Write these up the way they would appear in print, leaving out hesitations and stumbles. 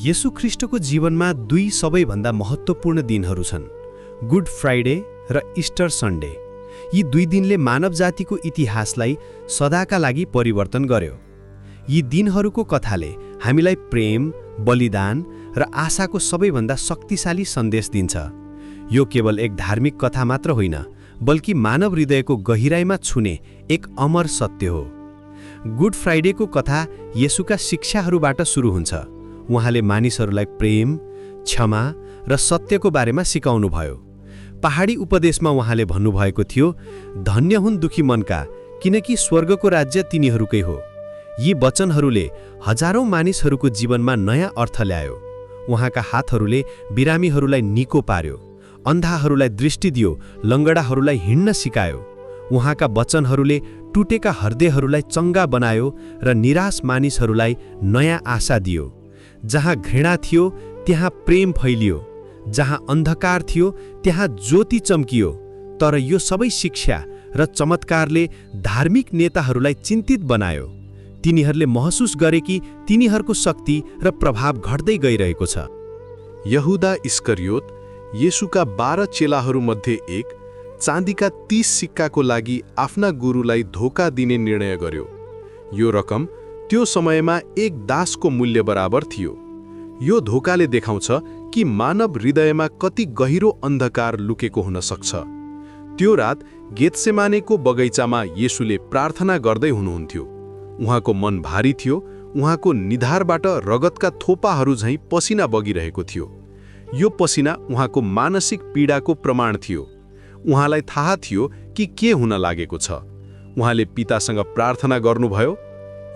येशू ख्रीष्टको जीवनमा दुई सबैभन्दा महत्त्वपूर्ण दिनहरू छन्, गुड फ्राइडे र इस्टर सन्डे। यी दुई दिनले मानव जातिको इतिहासलाई सदाका लागि परिवर्तन गर्यो। यी दिनहरूको कथाले हामीलाई प्रेम, बलिदान र आशाको सबैभन्दा शक्तिशाली सन्देश दिन्छ। यो केवल एक धार्मिक कथा मात्र होइन, बल्कि मानव हृदयको गहिराइमा छुने एक अमर सत्य हो। गुड फ्राइडेको कथा येशूका शिक्षाहरूबाट सुरु हुन्छ। उहाँले मानिसहरूलाई प्रेम, क्षमा र सत्यको बारेमा सिकाउनुभयो। पहाडी उपदेशमा उहाँले भन्नुभएको थियो, धन्य हुन् दुखी मनका, किनकि स्वर्गको राज्य तिनीहरूकै हो। यी वचनहरूले हजारौं मानिसहरूको जीवनमा नयाँ अर्थ ल्यायो। उहाँका हातहरूले बिरामीहरूलाई निको पार्यो, अन्धाहरूलाई दृष्टि दियो, लङ्गडाहरूलाई हिँड्न सिकायो। उहाँका वचनहरूले टुटेका हृदयहरूलाई चङ्गा बनायो र निराश मानिसहरूलाई नयाँ आशा दियो। जहाँ घृणा थियो त्यहाँ प्रेम फैलियो, जहाँ अन्धकार थियो त्यहाँ ज्योति चम्कियो। तर यो सबै शिक्षा र चमत्कारले धार्मिक नेताहरूलाई चिन्तित बनायो। तिनीहरूले महसुस गरे कि तिनीहरूको शक्ति र प्रभाव घट्दै गइरहेको छ। यहुदा इस्करियोत, येशूका 12 चेलाहरूमध्ये एक, चाँदीका 30 सिक्काको लागि आफ्ना गुरुलाई धोका दिने निर्णय गर्यो। यो रकम त्यो समयमा एक दासको मूल्य बराबर थियो। यो धोकाले देखाउँछ कि मानव हृदयमा कति गहिरो अन्धकार लुकेको हुन सक्छ। त्यो रात गेत्सेमानेको बगैँचामा येशूले प्रार्थना गर्दै हुनुहुन्थ्यो। उहाँको मन भारी थियो। उहाँको निधारबाट रगतका थोपाहरू झैँ पसिना बगिरहेको थियो। यो पसिना उहाँको मानसिक पीडाको प्रमाण थियो। उहाँलाई थाहा थियो कि के हुन लागेको छ। उहाँले पितासँग प्रार्थना गर्नुभयो,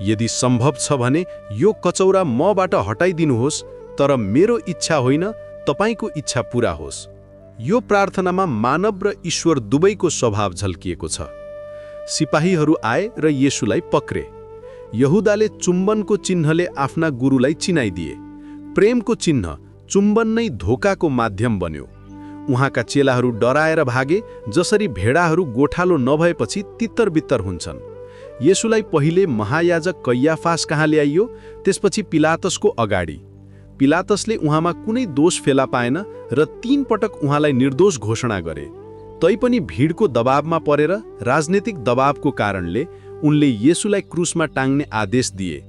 यदि सम्भव छ भने यो कचौरा मबाट हटाइदिनुहोस्, तर मेरो इच्छा होइन, तपाईको इच्छा पूरा होस्। यो प्रार्थनामा मानव र ईश्वर दुवैको स्वभाव झल्किएको छ। सिपाहीहरू आए र येशूलाई पक्रे। यहुदाले चुम्बनको चिन्हले आफ्ना गुरुलाई चिनाइदिए। प्रेमको चिन्ह चुम्बन नै धोकाको माध्यम बन्यो। उहाँका चेलाहरू डराएर भागे, जसरी भेडाहरू गोठालो नभएपछि तित्तर-बित्तर हुन्छन्। येशूलाई पहिले महायाजक कैयाफास कहाँ ल्याइयो, त्यसपछि पिलातसको अगाडि। पिलातसले उहाँमा कुनै दोष फेला पाएन र 3 पटक उहाँलाई निर्दोष घोषणा गरे। तैपनि भिडको दबावमा परेर, राजनीतिक दबावको कारणले उनले येशूलाई क्रुसमा टाङ्ने आदेश दिए।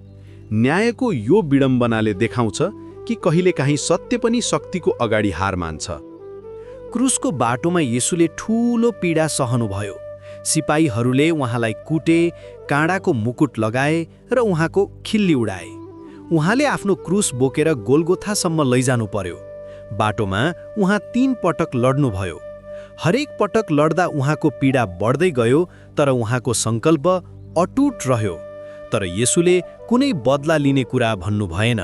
न्यायको यो विडम्बनाले देखाउँछ कि कहिलेकाहीँ सत्य पनि शक्तिको अगाडि हार मान्छ। क्रुसको बाटोमा येशूले ठूलो पीडा सहनुभयो। सिपाहीहरूले उहाँलाई कुटे, काँडाको मुकुट लगाए र उहाँको खिल्ली उडाए। उहाँले आफ्नो क्रुस बोकेर गोलगोथासम्म लैजानु पर्यो। बाटोमा उहाँ 3 पटक लड्नुभयो। हरेक पटक लड्दा उहाँको पीडा बढ्दै गयो, तर उहाँको सङ्कल्प अटुट रह्यो। तर येशूले कुनै बदला लिने कुरा भन्नु भएन,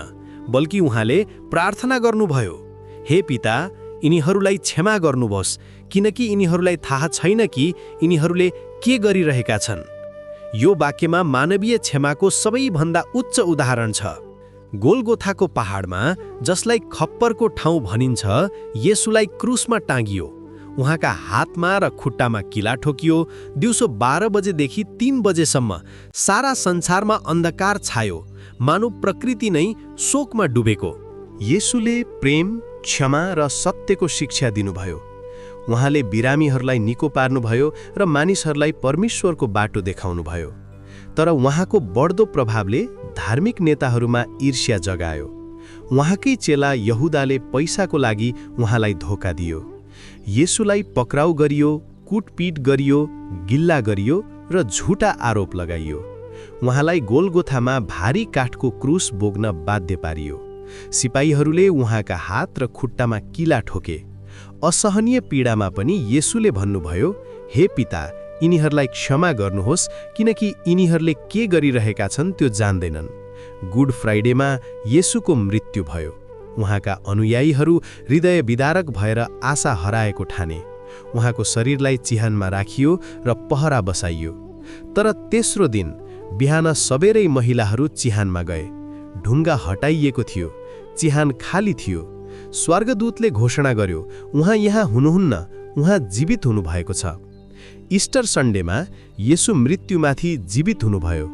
बल्कि उहाँले प्रार्थना गर्नुभयो, हे पिता, यिनीहरूलाई क्षमा गर्नुहोस्, किनकि यिनीहरूलाई थाहा छैन कि यिनीहरूले के गरिरहेका छन्। यो वाक्यमा मानवीय क्षमाको सबैभन्दा उच्च उदाहरण छ। गोलगोथाको पहाडमा, जसलाई खप्परको ठाउँ भनिन्छ, येशूलाई क्रुसमा टाँगियो। उहाँका हातमा र खुट्टामा किला ठोकियो। दिउँसो 12 बजेदेखि 3 बजेसम्म सारा संसारमा अन्धकार छायो, मानव प्रकृति नै शोकमा डुबेको। येशूले प्रेम, क्षमा र सत्यको शिक्षा दिनुभयो। उहाँले बिरामीहरूलाई निको पार्नुभयो र मानिसहरूलाई परमेश्वरको बाटो देखाउनुभयो। तर उहाँको बढ्दो प्रभावले धार्मिक नेताहरूमा ईर्ष्या जगायो। उहाँकै चेला यहुदाले पैसाको लागि उहाँलाई धोका दियो। येशूलाई पक्राउ गरियो, कुटपिट गरियो, गिल्ला गरियो र झुटा आरोप लगाइयो। उहाँलाई गोलगोथामा भारी काठको क्रुस बोक्न बाध्य पारियो। सिपाहीहरूले उहाँका हात र खुट्टामा किला ठोके। असहनीय पीडामा पनि येशूले भन्नुभयो, हे पिता, यिनीहरूलाई क्षमा गर्नुहोस्, किनकि यिनीहरूले के गरिरहेका छन् त्यो जान्दैनन्। गुड फ्राइडेमा येशूको मृत्यु भयो। उहाँका अनुयायीहरू हृदय विदारक भएर आशा हराएको ठाने। उहाँको शरीरलाई चिहानमा राखियो र पहरा बसाइयो। तर तेस्रो दिन बिहान सबेरै महिलाहरू चिहानमा गए। ढुङ्गा हटाइएको थियो, चिहान खाली थियो। स्वर्गदूतले घोषणा गर्यो, उहाँ यहाँ हुनुहुन्न, उहाँ जीवित हुनुभएको छ। इस्टर सन्डेमा येशू मृत्युमाथि जीवित हुनुभयो।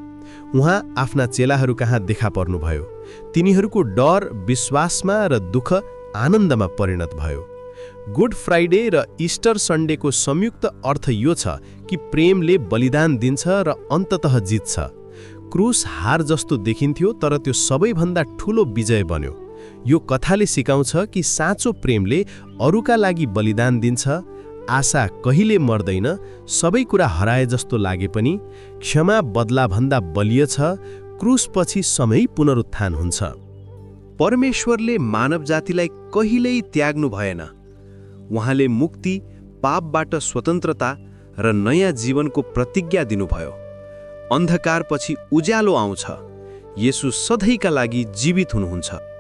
उहाँ आफ्ना चेलाहरू कहाँ देखा पर्नुभयो। तिनीहरूको डर विश्वासमा र दुःख आनन्दमा परिणत भयो। गुड फ्राइडे र इस्टर सन्डेको संयुक्त अर्थ यो छ कि प्रेमले बलिदान दिन्छ र अन्ततः जित्छ। क्रुस हार जस्तो देखिन्थ्यो, तर त्यो सबैभन्दा ठूलो विजय बन्यो। यो कथाले सिकाउँछ कि साँचो प्रेमले अरूका लागि बलिदान दिन्छ। आशा कहिले मर्दैन, सबै कुरा हराए जस्तो लागे पनि क्षमा बदलाभन्दा बलियो छ। क्रुसपछि समय पुनरुत्थान हुन्छ। परमेश्वरले मानव जातिलाई कहिल्यै त्याग्नु भएन। उहाँले मुक्ति, पापबाट स्वतन्त्रता र नयाँ जीवनको प्रतिज्ञा दिनुभयो। अन्धकारपछि उज्यालो आउँछ। येशू सधैँका लागि जीवित हुनुहुन्छ।